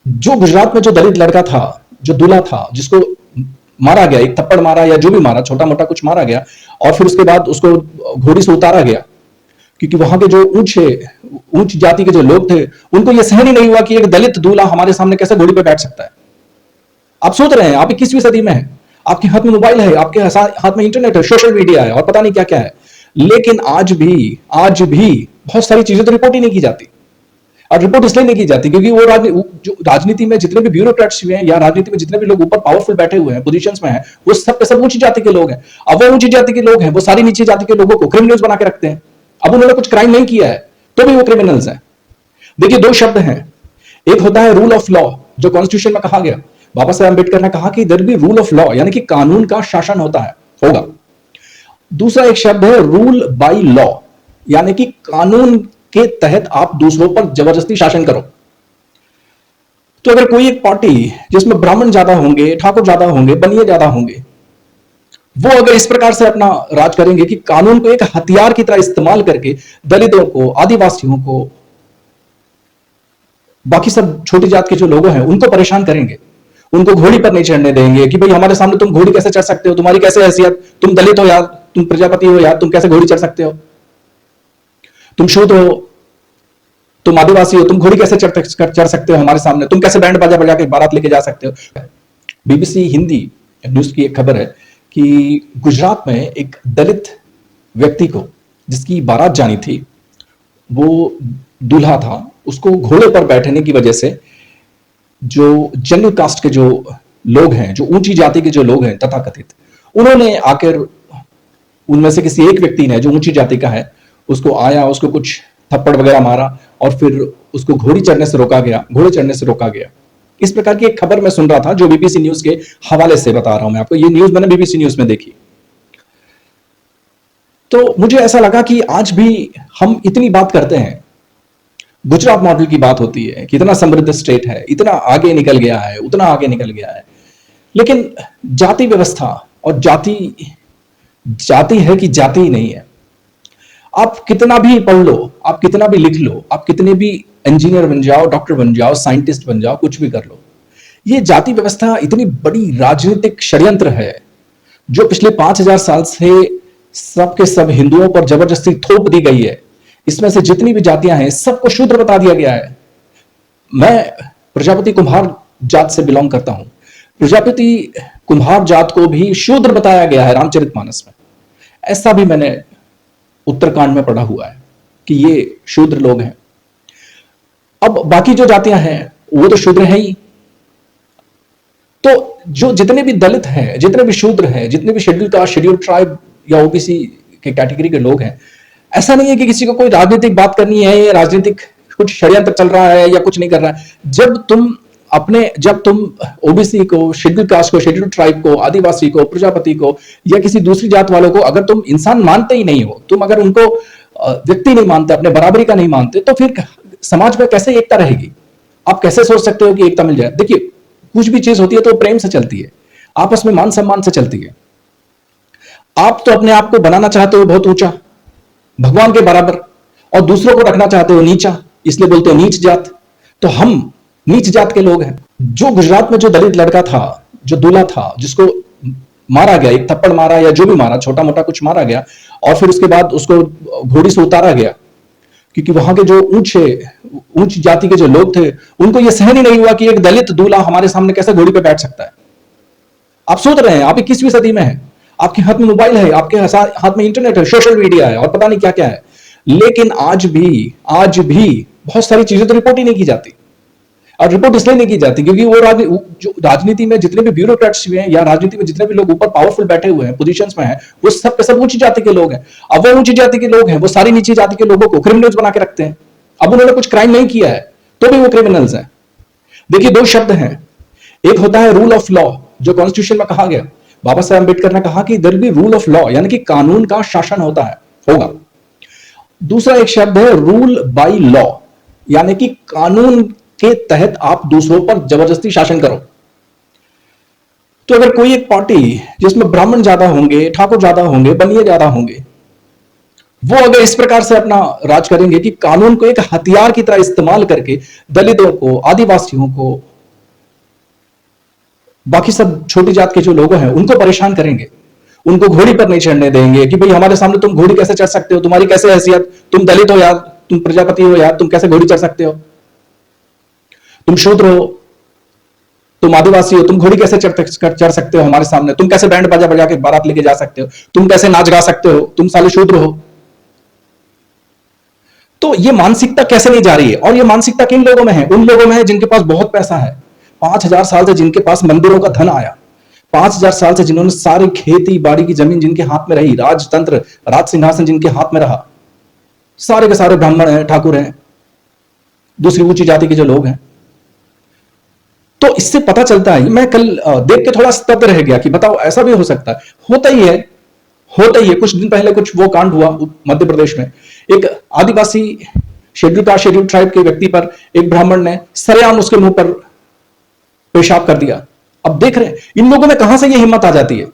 जो गुजरात में जो दलित लड़का था, जो दूल्हा था, जिसको मारा गया, एक थप्पड़ मारा या जो भी मारा, छोटा मोटा कुछ मारा गया, और फिर उसके बाद उसको घोड़ी से उतारा गया, क्योंकि वहां के जो ऊंच जाति के जो लोग थे, उनको यह सहन ही नहीं हुआ कि एक दलित दूल्हा हमारे सामने कैसे घोड़ी पे बैठ सकता है। आप सोच रहे हैं आप 21वीं सदी में हैं, आपके हाथ में मोबाइल है, आपके हाथ में इंटरनेट है, सोशल मीडिया है, और पता नहीं क्या क्या है, लेकिन आज भी बहुत सारी चीजें तो रिपोर्ट ही नहीं की जाती। और रिपोर्ट इसलिए नहीं की जाती क्योंकि जो राजनीति में जितने भी ब्यूरोक्रेट्स हुए हैं, या राजनीति में जितने भी लोग ऊपर पावरफुल बैठे हुए हैं, पोजीशंस में हैं, वो सब के सब ऊंची जाति के लोग हैं। अब वो ऊंची जाति के लोग हैं, वो सारी नीची जाति के लोगों को क्रिमिनल्स बना के रखते हैं। अब उन्होंने कुछ क्राइम नहीं किया है तो भी वो क्रिमिनल्स हैं। देखिए, दो शब्द हैं, एक होता है रूल ऑफ लॉ, जो कॉन्स्टिट्यूशन में कहा गया, बाबा साहेब अंबेडकर ने कहा कि there be rule of law, यानी कि कानून का शासन होगा। दूसरा एक शब्द है रूल बाय लॉ, यानी कि कानून के तहत आप दूसरों पर जबरदस्ती शासन करो। तो अगर कोई एक पार्टी जिसमें ब्राह्मण ज्यादा होंगे, ठाकुर ज्यादा होंगे, बनिए ज्यादा होंगे, वो अगर इस प्रकार से अपना राज करेंगे कि कानून को एक हथियार की तरह इस्तेमाल करके दलितों को, आदिवासियों को, बाकी सब छोटी जात के जो लोग हैं उनको परेशान करेंगे, उनको घोड़ी पर नहीं चढ़ने देंगे कि भाई हमारे सामने तुम घोड़ी कैसे चढ़ सकते हो, तुम्हारी कैसे हैसियत, तुम दलित हो यार, तुम प्रजापति हो यार, तुम कैसे घोड़ी चढ़ सकते हो, तुम शूद्र हो, तुम आदिवासी हो, तुम घोड़ी कैसे चढ़ सकते हो हमारे सामने, तुम कैसे बैंड बाजा बजा के बारात लेके जा सकते हो। बीबीसी हिंदी न्यूज की एक खबर है कि गुजरात में एक दलित व्यक्ति को, जिसकी बारात जानी थी, वो दूल्हा था, उसको घोड़े पर बैठने की वजह से जो जनरल कास्ट के जो लोग हैं, जो ऊंची जाति के जो लोग हैं तथाकथित, उन्होंने आकर उनमें से किसी एक व्यक्ति ने, जो ऊंची जाति का है, उसको आया, उसको कुछ थप्पड़ वगैरह मारा और फिर उसको घोड़ी चढ़ने से रोका गया। इस प्रकार की एक खबर मैं सुन रहा था, जो बीबीसी न्यूज के हवाले से बता रहा हूं मैं आपको। ये न्यूज मैंने बीबीसी न्यूज में देखी, तो मुझे ऐसा लगा कि आज भी हम इतनी बात करते हैं, गुजरात मॉडल की बात होती है, कितना समृद्ध स्टेट है, इतना आगे निकल गया है, उतना आगे निकल गया है, लेकिन जाति व्यवस्था और जाति है कि जाति ही नहीं है। आप कितना भी पढ़ लो, आप कितना भी लिख लो, आप कितने भी इंजीनियर बन जाओ, डॉक्टर बन जाओ, साइंटिस्ट बन जाओ, कुछ भी कर लो, ये जाति व्यवस्था इतनी बड़ी राजनीतिक षड्यंत्र है जो पिछले 5000 साल से सबके सब हिंदुओं पर जबरदस्ती थोप दी गई है। इसमें से जितनी भी जातियां हैं सबको शूद्र बता दिया गया है। मैं प्रजापति कुम्हार जात से बिलोंग करता हूं, प्रजापति कुम्हार जात को भी शूद्र बताया गया है रामचरितमानस में। ऐसा भी मैंने उत्तराखंड में पढ़ा हुआ है कि ये शूद्र लोग हैं। अब बाकी जो जातियां हैं वो तो शूद्र है ही। तो जो जितने भी दलित हैं, जितने भी शूद्र हैं, जितने भी शेड्यूल कास्ट, शेड्यूल ट्राइब या ओबीसी के कैटेगरी के लोग हैं, ऐसा नहीं है कि किसी को कोई राजनीतिक बात करनी है या राजनीतिक कुछ षड्यंत्र चल रहा है या कुछ नहीं कर रहा है। जब तुम ओबीसी को, शेड्यूल कास्ट को, शेड्यूल ट्राइब को, आदिवासी को, प्रजापति को या किसी दूसरी जात वालों को अगर तुम इंसान मानते ही नहीं हो, तुम अगर उनको व्यक्ति नहीं मानते, अपने बराबरी का नहीं मानते, तो फिर समाज में कैसे एकता रहेगी? आप कैसे सोच सकते हो कि एकता मिल जाए? देखिए, कुछ भी चीज होती है तो प्रेम से चलती है, आपस में मान सम्मान से चलती है। आप तो अपने आप को बनाना चाहते हो बहुत ऊंचा, भगवान के बराबर, और दूसरों को रखना चाहते हो नीचा, इसलिए बोलते हो नीच जात। तो हम नीच जात के लोग हैं। जो गुजरात में जो दलित लड़का था, जो दूल्हा था, जिसको मारा गया, एक थप्पड़ मारा या जो भी मारा, छोटा मोटा कुछ मारा गया, और फिर उसके बाद उसको घोड़ी से उतारा गया, क्योंकि वहां के जो ऊंच जाति के जो लोग थे, उनको यह सहन ही नहीं हुआ कि एक दलित दूल्हा हमारे सामने कैसे घोड़ी पे बैठ सकता है। आप सोच रहे हैं आप 21वीं सदी में हैं, आपके हाथ में मोबाइल है, आपके हाथ में इंटरनेट है, सोशल मीडिया है, और पता नहीं क्या क्या है, लेकिन आज भी बहुत सारी चीजें तो रिपोर्ट ही नहीं की जाती। और रिपोर्ट इसलिए नहीं की जाती क्योंकि जो राजनीति में जितने भी ब्यूरोक्रेट्स हुए हैं, या राजनीति में जितने भी लोग ऊपर पावरफुल बैठे हुए हैं, पोजीशंस में हैं, वो सब के सब ऊंची जाति के लोग हैं। अब वो ऊंची जाति के लोग हैं, वो सारी नीची जाति के लोगों को क्रिमिनल्स बना के रखते हैं। अब उन्होंने कुछ क्राइम नहीं किया है तो भी वो क्रिमिनल्स हैं। देखिए, दो शब्द हैं, एक होता है रूल ऑफ लॉ, जो कॉन्स्टिट्यूशन में कहा गया, बाबा साहेब अंबेडकर ने कहा कि there be rule of law, यानी कि कानून का शासन होगा। दूसरा एक शब्द है रूल बाय लॉ, यानी कि कानून के तहत आप दूसरों पर जबरदस्ती शासन करो। तो अगर कोई एक पार्टी जिसमें ब्राह्मण ज्यादा होंगे, ठाकुर ज्यादा होंगे, बनिए ज्यादा होंगे, वो अगर इस प्रकार से अपना राज करेंगे कि कानून को एक हथियार की तरह इस्तेमाल करके दलितों को, आदिवासियों को, बाकी सब छोटी जात के जो लोग हैं उनको परेशान करेंगे, उनको घोड़ी पर नहीं चढ़ने देंगे कि भाई हमारे सामने तुम घोड़ी कैसे चढ़ सकते हो, तुम्हारी कैसे हैसियत, तुम दलित हो यार, तुम प्रजापति हो यार, तुम कैसे घोड़ी चढ़ सकते हो, तुम शूद्र हो, तुम आदिवासी हो, तुम घोड़ी कैसे चढ़ सकते हो हमारे सामने, तुम कैसे बैंड बाजा बजा के बारात लेके जा सकते हो, तुम कैसे नाच गा सकते हो, तुम साले शूद्र हो। तो ये मानसिकता कैसे नहीं जा रही है? और ये मानसिकता किन लोगों में है? उन लोगों में है जिनके पास बहुत पैसा है, 5,000 साल से जिनके पास मंदिरों का धन आया, 5,000 साल से जिन्होंने सारी खेती बाड़ी की जमीन जिनके हाथ में रही, राजतंत्र राज सिंहासन जिनके हाथ में रहा, सारे के सारे ब्राह्मण हैं, ठाकुर हैं, दूसरी ऊंची जाति के जो लोग हैं। तो इससे पता चलता है, मैं कल देख के थोड़ा स्तब्ध रह गया कि बताओ ऐसा भी हो सकता है। होता ही है, होता ही है। कुछ दिन पहले कुछ वो कांड हुआ मध्य प्रदेश में, एक आदिवासी शेड्यूल कास्ट शेड्यूल ट्राइब के व्यक्ति पर एक ब्राह्मण ने सरेआम उसके मुंह पर पेशाब कर दिया। अब देख रहे हैं इन लोगों में कहां से ये हिम्मत आ जाती है,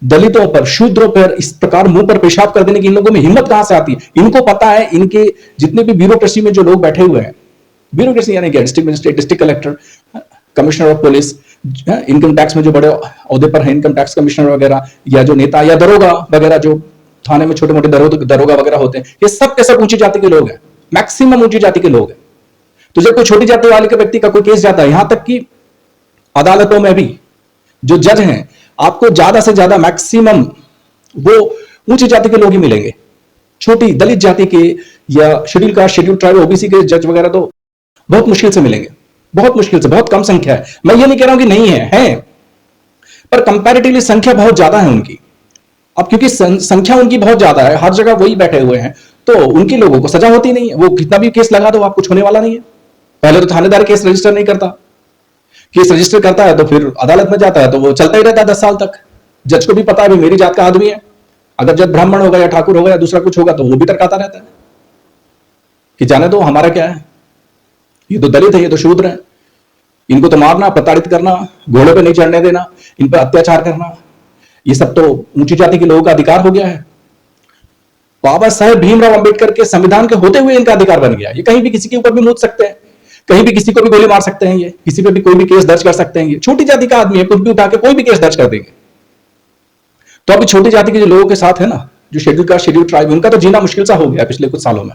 दलितों पर, शूद्रों पर इस प्रकार मुंह पर पेशाब कर देने की इन लोगों में हिम्मत कहां से आती है? इनको पता है, इनके जितने भी ब्यूरोक्रेसी में जो लोग बैठे हुए हैं, ब्यूरोक्रेसी यानी कि district magistrate, district collector, commissioner of police, income tax में जो बड़े ओहदे पर है, इनकम टैक्स कमिश्नर वगैरह, या जो नेता या दरोगा वगैरह, जो थाने में छोटे मोटे दरोगा वगैरह होते हैं, ये सब के सब ऊंची जाति के लोग हैं, मैक्सिमम ऊंची जाति के लोग हैं। तो जब कोई छोटी जाति वाले के व्यक्ति का कोई केस जाता है, यहां तक कि अदालतों में भी जो जज हैं, आपको ज्यादा से ज्यादा मैक्सिमम वो ऊंची जाति के लोग ही मिलेंगे। छोटी दलित जाति के या schedule caste schedule tribe OBC के जज वगैरह तो बहुत मुश्किल से मिलेंगे, बहुत मुश्किल से, बहुत कम संख्या है। मैं ये नहीं कह रहा हूं कि नहीं है, पर कंपैरेटिवली संख्या बहुत ज्यादा है उनकी। अब क्योंकि संख्या उनकी बहुत ज्यादा है, हर जगह वही बैठे हुए हैं, तो उनके लोगों को सजा होती नहीं है। वो कितना भी केस लगा दो, आप कुछ होने वाला नहीं है। पहले तो थानेदार केस रजिस्टर नहीं करता, केस रजिस्टर करता है तो फिर अदालत में जाता है तो वो चलता ही रहता है 10 साल तक। जज को भी पता है मेरी जात का आदमी है, अगर जज ब्राह्मण होगा या ठाकुर होगा या दूसरा कुछ होगा तो वो भी टरकाता रहता है कि जाने दो, हमारा क्या है, ये तो दलित है, ये तो शूद्र है, इनको तो मारना, प्रताड़ित करना, घोड़े पे नहीं चढ़ने देना, इन पर अत्याचार करना, ये सब तो ऊंची जाति के लोगों का अधिकार हो गया है। बाबा साहेब भीमराव अंबेडकर के संविधान के होते हुए इनका अधिकार बन गया। ये कहीं भी किसी के ऊपर भी मूत सकते हैं, कहीं भी किसी को भी गोली मार सकते हैं, ये किसी पे भी कोई भी केस दर्ज कर सकते हैं। ये छोटी जाति का आदमी है, कुछ भी उठा के कोई भी केस दर्ज कर देंगे। तो अभी छोटी जाति के जो लोगों के साथ है ना, जो शेड्यूल कास्ट शेड्यूल ट्राइब, उनका तो जीना मुश्किल सा हो गया पिछले कुछ सालों में।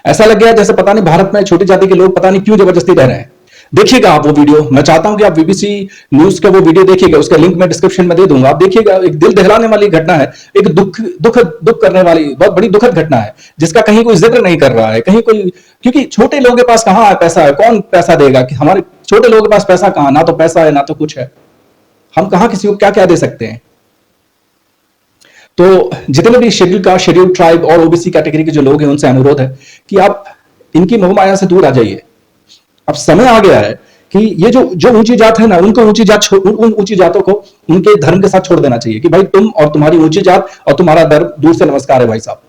ऐसा लग गया जैसे पता नहीं भारत में छोटी जाति के लोग पता नहीं क्यों जबरदस्ती रह रहे हैं। देखिएगा आप वो वीडियो, मैं चाहता हूं कि आप बीबीसी न्यूज का वो वीडियो देखिएगा, उसका लिंक मैं डिस्क्रिप्शन में दे दूंगा, आप देखिएगा। एक दिल दहलाने वाली घटना है, एक दुख करने वाली बहुत बड़ी दुखद घटना है, जिसका कहीं कोई जिक्र नहीं कर रहा है, कहीं कोई, क्योंकि छोटे लोगों के पास कहां है पैसा है, कौन पैसा देगा? कि हमारे छोटे लोगों के पास पैसा कहां, ना तो पैसा है ना तो कुछ है, हम कहां किसी को क्या क्या दे सकते हैं। तो जितने भी शेड्यूल कास्ट शेड्यूल ट्राइब और ओबीसी कैटेगरी के जो लोग हैं, उनसे अनुरोध है कि आप इनकी मोहमाया से दूर आ जाइए। अब समय आ गया है कि ये जो ऊंची जात है ना, उनको उन ऊंची जातों को उनके धर्म के साथ छोड़ देना चाहिए कि भाई तुम और तुम्हारी ऊंची जात और तुम्हारा धर्म दूर से नमस्कार है भाई साहब,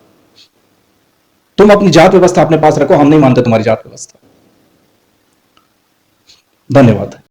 तुम अपनी जात व्यवस्था अपने पास रखो, हम नहीं मानते तुम्हारी जात व्यवस्था। धन्यवाद।